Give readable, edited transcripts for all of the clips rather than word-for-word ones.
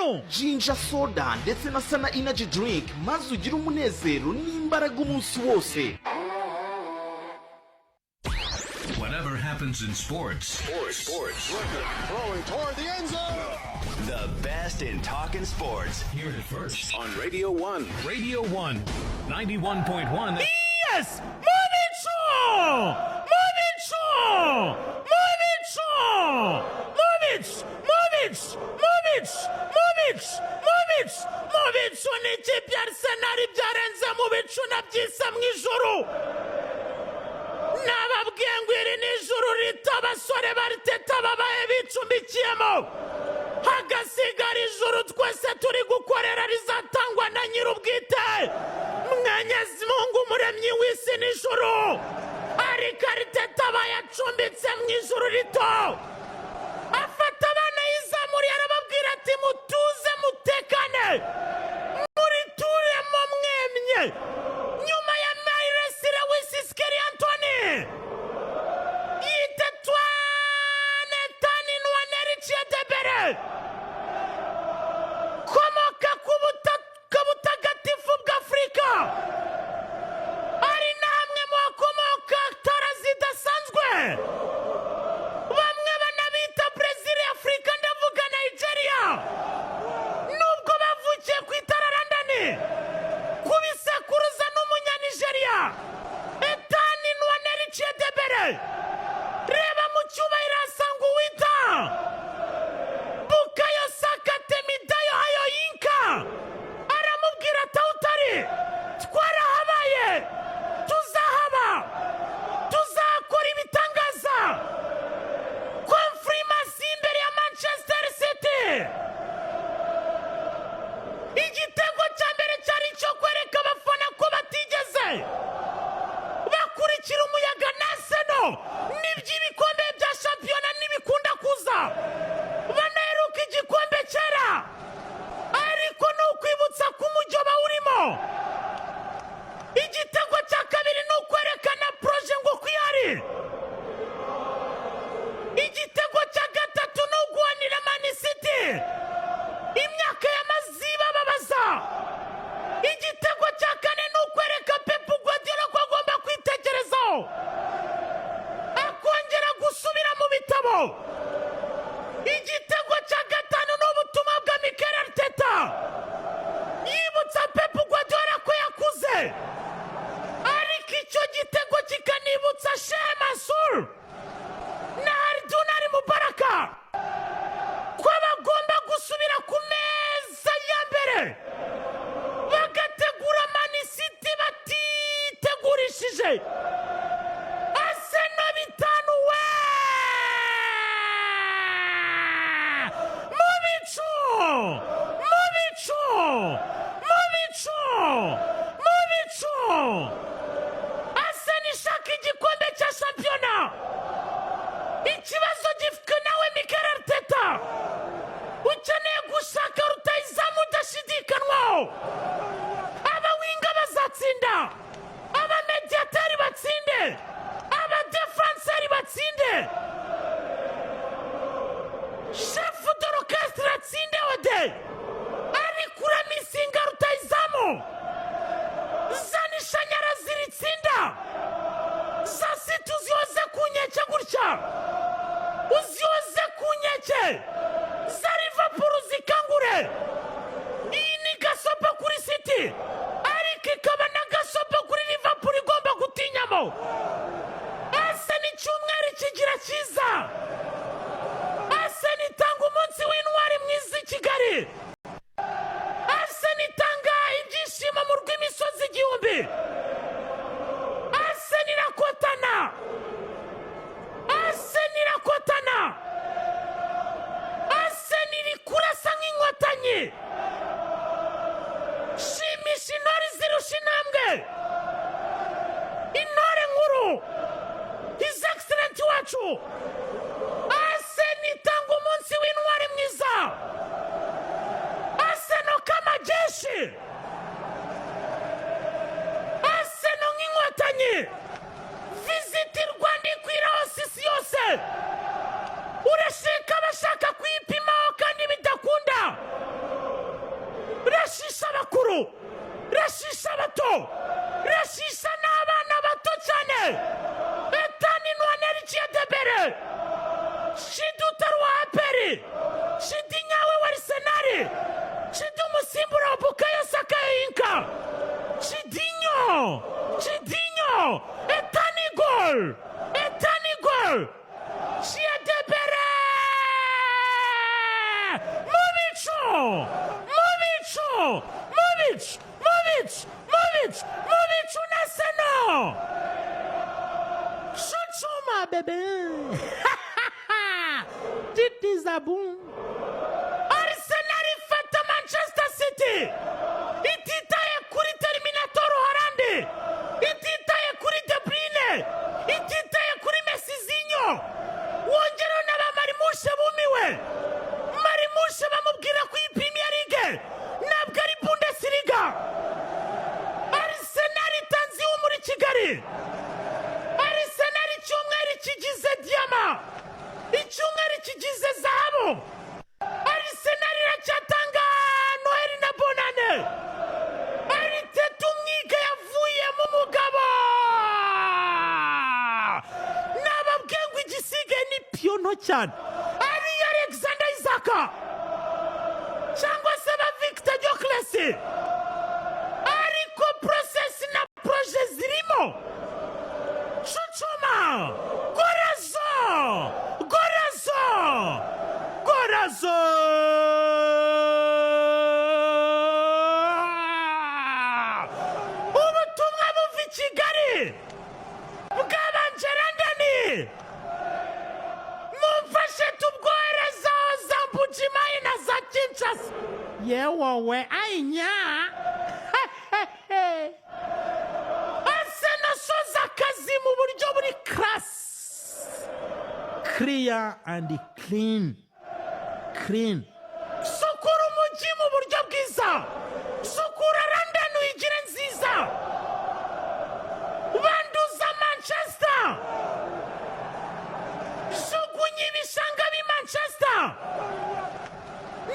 gatanu. Ginger soda ndetse na Sana energy drink maze ugire umunezero n'imbaraga umunsi wose. Whatever happens in sports. Throwing toward the end zone. The best in talking sports. Hear it first On Radio 1. Radio 1, 91.1. Yes! Move it! N'ikipe ya Arsenal byarenze mu bicu nabyise mu ijuru. Nababwiye ngo iri ni ijuru rito abasore bariteta babaye bicumbikiyemo. Hagasigara ijuru twese turi gukorera rizatangwa na nyir'ubwite. Mwenyezi Mungu umuremyi w'isi n'ijuru. Ariko ariteta bayacumbitse mu ijuru rito. Afata abana yizamuriye arababwira ati mutuze mutekane. Murituremo mwemye. Nyuma ya Mayiresire w'Isiskeri Anthony. Yitetwane tani nwaneri Chiedebere. Komoka ku butagatifu bw'Afrika. Ari namwe mu bakomoka tara zidasanzwe. Bamwe banabita Brazil ya Afrika ndavuga Nigeria. Nubwo bavukiye ku itara London. Kubisekuruza n'umunya-Nigeria. Etani nwaneri Chiedebere. Reba mu cyubahiro asanga uwita Bukayo Saka Temidayo Hayo Yinka. Aramubwira atawutari. Twarahabaye. Tuzahaba. Tuzakora ibitangaza. Confirmasi imbere ya Manchester City. Igitego cya mbere cyari cyo kwereka abafana ko batigeze bakurikira umuyaga na Arsenal n'iby'ibikombe bya shampiyona n'ibikunda kuza banaheruka igikombe kera ariko ni ukwibutsa ko umujyo bawurimo. Igitego cya kabiri ni ukwerekana proje ngo kwihari. Igitego cya gatatu ni uguhanira Man City imyaka y'amaziba babaza. Igitego cya kane ni ukwereka Pep Guardiola ko agomba kwitekerezaho akongera gusubira mu bitabo. Igitego cya gatanu ni ubutumwa bwa Mikel Arteta yibutsa Pep Guardiola ko yakuze, ariko icyo gitego kikanibutsa Sheikh Mansour na Hardouna Mubaraka ko bagomba gusubira ku meza ya mbere bagategura Man City batitegurishije. Arsenal bitanu we mu bicu Arsenal ishaka igikombe cya shampiyona. Ikibazo gifite nawe Mikel Arteta ukeneye gushaka rutayizamu udashidikanwaho. Abawinga bazatsinda, abamediateri batsinde, abadefanseri batsinde, chef d'orchestre atsinde ode, ariko uramisinga rutayizamu. Zanishanyara ziritsinda. Zasitu uzioze kunyeke gutya. Uzioze kunyeke. Za Liverpool zikangure. Iyi ni gasopo kuri City. Ariko ikaba na gasopo kuri Liverpool igomba gutinyamo. Arsenal icyumweru kigira cyiza. Arsenal itanga umunsi w'intwari mwiza i Kigali. Arsenal itanga ibyishimo mu rw'imisozi igihumbi. Arsenal irakotana. Arsenal iri kurasa nk'inkotanyi. Shimisha intore zirusha intambwe. Intore nkuru His Excellency wacu. Arsenal itanga umunsi w'intwari mwiza. Arsenal kama jeshi. Arsenal nk'inkotanyi. Visit Rwanda ikwira hose isi yose. Urashika bashaka kwipimaho kandi bidakunda. rashisha n'abana bato cyane. Etani Nwaneri Chiedebere, Shidi utari wa APR, Shidi nyawe wa Arsenal, Shidi umusimbura wa Bukayo Saka Inka, Shidinho, Etani goal, Chiedebere, Movic, unaseno. Chuchuma bebe. Titi Zabun. Arsenal ifata Manchester City. Ititaye kuri Terminator Harande. Ititaye kuri De Bruyne. Ititaye kuri Messizinho. Wongera n'abamarimushe bumiwe. Marimushe bamubwira ku Premier League. Nabwo ari Bundesliga. Arsenal itanzi muri Kigali. Arsenal icyumweru kigize diyama. Icyumweru kigize zahabu. Arsenal iracyatanga Noheli na Bonane. Ariteta umwiga yavuye mu mugabo. Nababwiye ngo igisige ni piyonto cyane. Ari Alexander Isaka cyangwa se ba Victor Gyökeres. Ariko process na proje zirimo. Chuchuma Gorazo ubutumwa buva i Kigali bwabanje Londoni. Mumfashe tubwohereza za Mbujimayi na za Kinshasa. Yewowe ainya Arsenal akazi mu buryo buri class, clear and clean. Sukura umujyi mu buryo bwiza. Sukura London uyigire nziza. Banduza Manchester. Jugunya ibishanga bi Manchester.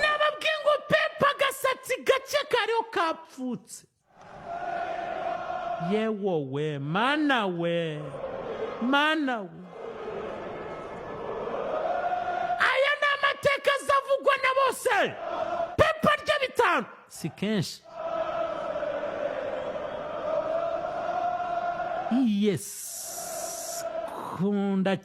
Nababwiye ngo Pep agasatsi gake kariho kapfutse. Yewowe mana we. Aya ni amateka azavugwa na bose. Pep arya bitanu si kenshi. Yes, kunda